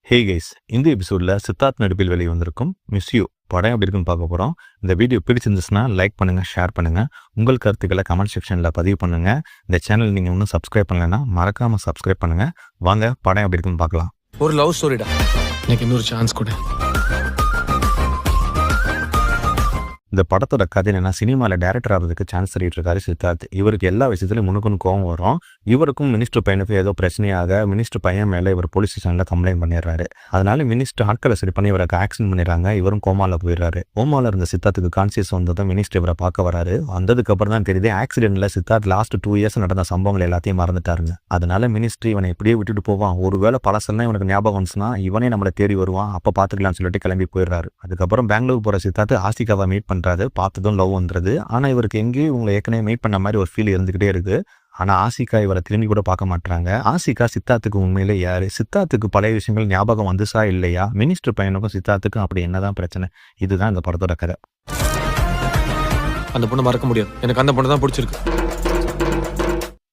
Hey guys, இந்த எபிசோடில் சித்தார்த் நடிப்பில் வெளியே வந்திருக்கும் மிஸ் யூ படம் எப்படி இருக்குன்னு பார்க்க போகிறோம். இந்த வீடியோ பிடிச்சிருந்துச்சுன்னா லைக் பண்ணுங்கள், ஷேர் பண்ணுங்கள், உங்கள் கருத்துக்களை கமெண்ட் செக்ஷனில் பதிவு பண்ணுங்கள். இந்த சேனல் நீங்கள் இன்னும் சப்ஸ்கிரைப் பண்ணலைன்னா மறக்காமல் சப்ஸ்கிரைப் பண்ணுங்கள். வாங்க படம் எப்படி இருக்குன்னு பார்க்கலாம். ஒரு லவ் ஸ்டோரிடா, எனக்கு இன்னொரு சான்ஸ் கொடு. இந்த படத்தோட கதை என்னன்னா, சினிமாவில் டேரக்டர் ஆகிறதுக்கு சான்ஸ் தள்ளிட்டு இருக்காரு சித்தார்த். இவருக்கு எல்லா விஷயத்துலையும் முன்னுக்குன்னு கோவம் வரும். இவருக்கும் மினிஸ்டர் பையனுக்கும் ஏதோ பிரச்சனையாக மினிஸ்டர் பையன் மேலே இவர் போலீஸ் ஸ்டேஷனில் கம்ப்ளைண்ட் பண்ணிடுறாரு. அதனால மினிஸ்டர் ஆட்களை சரி பண்ணி இவருக்கு ஆக்சிடென்ட் பண்ணிடுறாங்க. இவரும் கோமாவில் போயிடுறாரு. கோமாவில் இருந்த சித்தார்த்துக்கு கான்சியஸ் வந்ததும் மினிஸ்டர் இவரை பார்க்க வராரு. வந்ததுக்கு அப்புறம் தான் தெரியுது ஆக்சிடென்ட்ல சித்தார்த் லாஸ்ட் 2 இயர்ஸ் நடந்த சம்பவங்கள் எல்லாத்தையும் மறந்துட்டாருங்க. அதனால மினிஸ்ட்ரி இவனை இப்படியே விட்டுட்டு போவான். ஒருவேளை பழசெல்லாம் இவனுக்கு ஞாபகம் வந்துச்சுன்னா இவனே நம்மளை தேடி வருவான், அப்போ பார்த்துக்கலாம்னு சொல்லிட்டு கிளம்பி போயிடுறாரு. அதுக்கப்புறம் பெங்களூர் போகிற சித்தார்த் ஆசிகாவை மீட் பண்ணுறாரு. பார்த்ததும் லவ் வந்துடுது. ஆனால் இவருக்கு எங்கேயும் இவங்களை ஏற்கனவே மீட் பண்ண மாதிரி ஒரு ஃபீல் இருந்துகிட்டே இருக்கு. ஆனால் ஆசிகா இவரை திரும்பி கூட பார்க்க மாட்டாங்க. ஆசிகா சித்தார்த்துக்கு உண்மையிலே யாரு? சித்தார்த்துக்கு பழைய விஷயங்கள் ஞாபகம் வந்துச்சா இல்லையா? மினிஸ்டர் பையனுக்கும் சித்தார்த்துக்கும் அப்படி என்னதான் பிரச்சனை? இதுதான் இந்த படத்தோட கதை. அந்த பொண்ணை மறக்க முடியாது, எனக்கு அந்த பொண்ணு தான் பிடிச்சிருக்கு.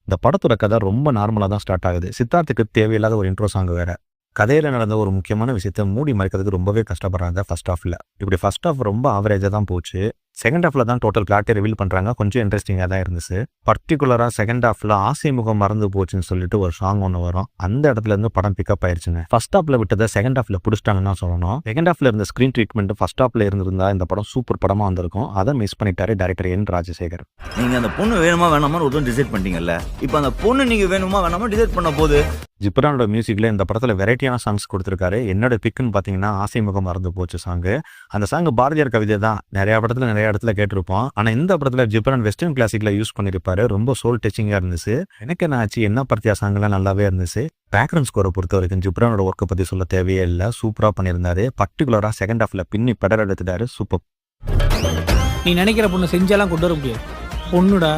இந்த படத்தோட கதை ரொம்ப நார்மலாக தான் ஸ்டார்ட் ஆகுது. சித்தார்த்துக்கு தேவையில்லாத ஒரு இன்ட்ரோ சாங் வேற. கதையில் நடந்த ஒரு முக்கியமான விஷயத்த மூடி மறைக்கிறதுக்கு ரொம்பவே கஷ்டப்படுறாங்க ஃபர்ஸ்ட் ஹாஃபில். இப்படி ஃபர்ஸ்ட் ஹாஃப் ரொம்ப ஆவரேஜாக தான் போச்சு. செகண்ட் ஹாஃபில் தான் டோட்டல் பிளாட்டே ரிவீல் பண்ணுறாங்க. கொஞ்சம் இன்ட்ரெஸ்டிங்காக தான் இருந்துச்சு. பர்டிகுலராக செகண்ட் ஹாஃபில் ஆசை முகம் மறந்து போச்சுன்னு சொல்லிட்டு ஒரு சாங் ஒன்று வரும். அந்த இடத்துல இருந்து படம் பிக்கப் ஆயிடுச்சுங்க. ஃபர்ஸ்ட் ஹாஃபில் விட்டதை செகண்ட் ஹாஃபில் பிடிச்சிட்டாங்கன்னு தான் சொல்லணும். செகண்ட் ஹாஃபில் இருந்த ஸ்க்ரீன் ட்ரீட்மெண்ட் ஃபர்ஸ்ட் ஹாஃபில் இருந்திருந்தா இந்த படம் சூப்பர் படமாக வந்திருக்கும். அதை மிஸ் பண்ணிட்டாரு டைரக்டர் என் ராஜசேகர். நீங்கள் அந்த பொண்ணு வேணுமா வேணாமா ஒரு டிசைட் பண்ணிட்டீங்கல்ல, இப்போ அந்த பொண்ணு நீங்கள் வேணுமா வேணாமா டிசைட் பண்ண போது. ஜிப்ரானோட மியூசிக்கில் இந்த படத்தில் வெரைட்டியான சாங்ஸ் கொடுத்துருக்காரு. என்னோட பிக்குன்னு பார்த்தீங்கன்னா ஆசை முகம் மறந்து போச்சு சாங்கு. அந்த சாங் பாரதியார் கவிதை தான். நிறைய படத்தில் நிறைய இடத்துல கேட்டிருப்போம். ஆனால் இந்த படத்தில் ஜிப்ரான் வெஸ்டர்ன் கிளாசிக்கில் யூஸ் பண்ணியிருப்பாரு. ரொம்ப சோல் டச்சிங்காக இருந்துச்சு. எனக்கு என்ன ஆச்சு, என்ன பர்த்தியா சாங்லாம் நல்லாவே இருந்துச்சு. பேக்ரவுண்ட் ஸ்கோரை பொறுத்த வரைக்கும் ஜிப்ரானோட ஒர்க்கை பற்றி சொல்ல தேவையே இல்லை. சூப்பராக பண்ணியிருந்தாரு. பர்டிகுலராக செகண்ட் ஹாஃபில் பின்னி பெடர் எடுத்துட்டாரு. சூப்பர். நீ நினைக்கிற பொண்ணு செஞ்சாலாம் கொண்டு வர முடியாது. பொண்ணுடா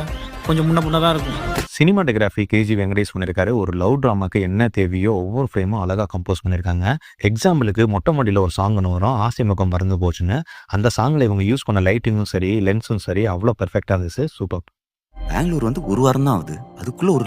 கொஞ்சம் முன்ன பொண்ணாக தான் இருக்கும். சினிமாட்டோகிராஃபி கேஜி வெங்கடேஷ் பண்ணியிருக்காரு. ஒரு லவ் ட்ராமாக்கு என்ன தேவையோ ஒவ்வொரு ஃப்ரேமும் அழகாக கம்போஸ் பண்ணியிருக்காங்க. எக்ஸாம்பிளுக்கு மொட்டை மாடியில் ஒரு சாங் ஒன்று வரும், ஆசை முகம் மறந்து போச்சுன்னு. அந்த சாங்கில் இவங்க யூஸ் பண்ண லைட்டிங்கும் சரி, லென்ஸும் சரி, அவ்வளோ பெர்ஃபெக்டாக இருந்துச்சு. சூப்பர். பெங்களூர் ஒரு வாரம் தான் ஆகுது, அதுக்குள்ள ஒரு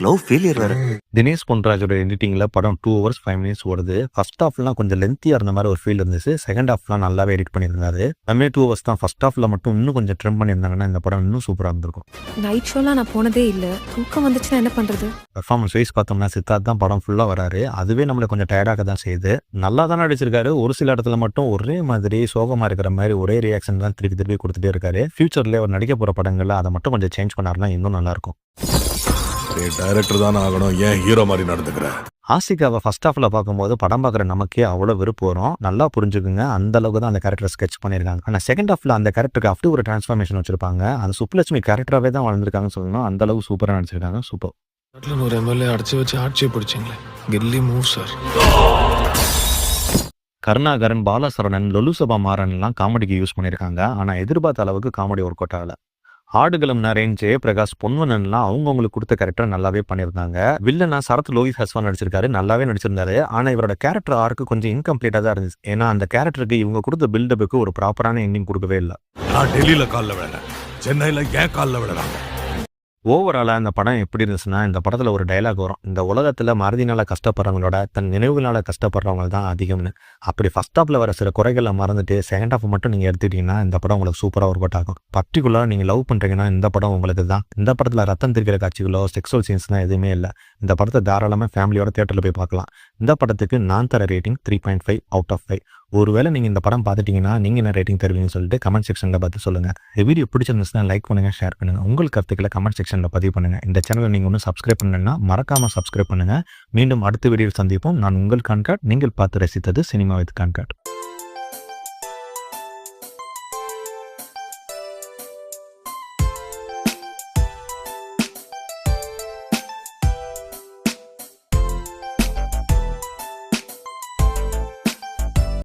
லவ் ஃபெயிலியர் வேற. தினேஷ் பொன்ராஜோட எடிட்டிங்ல படம் 2 hours 5 minutes ஓடுது. ஃபர்ஸ்ட் ஹாஃப்லாம் கொஞ்சம் லென்த்தியா இருந்த மாதிரி ஒரு ஃபீல் இருந்துச்சு. செகண்ட் ஹாஃப்லாம் நல்லாவே எடிட் பண்ணியிருந்தாரு. நம்ம 2 hours தான். ஃபர்ஸ்ட் ஹாஃப்ல மட்டும் இன்னும் கொஞ்சம் ட்ரிம் பண்ணியிருந்தாங்கன்னா இந்த படம் இன்னும் சூப்பராக இருந்திருக்கும். நைட் ஷோலாம் நான் போனதே இல்லை. தூக்கம் வந்துச்சுன்னா என்ன பண்றது? பெர்ஃபார்மன்ஸ் வைஸ் பார்த்தோம்னா சித்தார்த் தான் படம் ஃபுல்லாக வராரு. அதுவே நம்மளை கொஞ்சம் டயர்டாக தான் செய்யுது. நல்லா தான் நடிச்சிருக்காரு. ஒரு சில இடத்துல மட்டும் ஒரே மாதிரி சோகமாக இருக்கிற மாதிரி ஒரே ரியாக்ஷன் தான் திருப்பி கொடுத்துட்டே இருக்காரு. ஃபியூச்சர்ல அவர் நடிக்க போகிற படங்கள்ல அதை மட்டும் கொஞ்சம் சேஞ்ச் பண்ணாருன்னா இன்னும் நல்லா இருக்கும். டைரக்டர் தான் ஆகணும், ஏன் ஹீரோ மாதிரி நடந்துக்கிற? ஆசிகாவை ஃபர்ஸ்ட் ஹாஃப்ல பார்க்கும்போது படம் பார்க்குற நமக்கே அவ்வளோ விருப்பம் வரும். நல்லா புரிஞ்சுக்குங்க, அந்த அளவுக்கு தான் அந்த கேரக்டர் ஸ்கெச் பண்ணியிருக்காங்க. ஆனால் செகண்ட் ஹாஃப்ல அந்த கேரக்டருக்கு அப்படி ஒரு டிரான்ஸ்ஃபார்மேஷன் வச்சிருப்பாங்க. அந்த சுப்புலட்சுமி கேரக்டராகவே தான் வளர்ந்துருக்காங்கன்னு சொல்லணும். அந்த அளவுக்கு சூப்பராக நடிச்சிருக்காங்க. சூப்பர். ஒரு எம்எல்ஏ அடிச்சு வச்சு ஆட்சியை பிடிச்சிங்களே, கில்லி மூவ் சார். கருணாகரன், பாலசரவணன், லொலுசபா மாறன்லாம் காமெடிக்கு யூஸ் பண்ணியிருக்காங்க. ஆனால் எதிர்பார்த்த அளவுக்கு காமெடி ஒர்க் அவுட் ஆகல. ஆடுகளம் நரேன், ஜெயபிரகாஷ், பொன்வனன்லாம் அவங்களுக்கு கொடுத்த கேரக்டர் நல்லாவே பண்ணியிருந்தாங்க. வில்லனா சரத் லோஹித் ஹஸ்வான் நடிச்சிருக்காரு. நல்லாவே நடிச்சிருந்தாரு. ஆனால் இவரோட கேரக்டர் ஆர்க்கு கொஞ்சம் இன்கம்ப்ளீட்டாக தான் இருந்துச்சு. ஏன்னா அந்த கேரக்டருக்கு இவங்க கொடுத்த பில்டப்புக்கு ஒரு ப்ராப்பரான எண்டிங் கொடுக்கவே இல்லை. நான் டெல்லியில காலில் விழல, சென்னையில ஏன் காலில் விழறாங்க? ஓவராலாக இந்த படம் எப்படி இருந்துச்சுன்னா, இந்த படத்தில் ஒரு டைலாக் வரும், இந்த உலகத்தில் மறதினால கஷ்டப்படுறவங்களோட தன் நினைவுகளால் கஷ்டப்படுறவங்க தான் அதிகம்னு. அப்படி ஃபர்ஸ்ட் ஹாஃபில் வர சில குறைகளை மறந்துட்டு செகண்ட் ஹாஃப் மட்டும் நீங்கள் எடுத்துக்கிட்டீங்கன்னா இந்த படம் உங்களுக்கு சூப்பராக ஒர்க் அவுட் ஆகும். பர்டிகுலராக நீங்கள் லவ் பண்ணுறீங்கன்னா இந்த படம் உங்களுக்கு தான். இந்த படத்தில் ரத்தம் தெரிக்கிற காட்சிகளோ செக்ஸுவல் சீன்ஸ்லாம் எதுவுமே இல்லை. இந்த படத்தை தாராளமாக ஃபேமிலியோட தியேட்டரில் போய் பார்க்கலாம். இந்த படத்துக்கு நான் தர ரேட்டிங் 3.5 out of 5. ஒருவேளை நீங்கள் இந்த படம் பார்த்துட்டீங்கன்னா நீங்கள் என்ன ரேட்டிங் தருவீங்கன்னு சொல்லிட்டு கமெண்ட் செக்ஷனில் பார்த்து சொல்லுங்கள். இந்த வீடியோ பிடிச்சிருந்துச்சுன்னா லைக் பண்ணுங்கள், ஷேர் பண்ணுங்கள், உங்கள் கருத்துக்களை கமெண்ட் செக்ஷனில் பதிவு பண்ணுங்கள். இந்த சேனலை நீங்கள் ஒன்றும் சப்ஸ்கிரைப் பண்ணலைன்னா மறக்காமல் சப்ஸ்கிரைப் பண்ணுங்கள். மீண்டும் அடுத்த வீடியோவில் சந்திப்போம். நான் உங்கள் கான்காட். நீங்கள் பார்த்து ரசித்தது சினிமா வித் கான்காட்.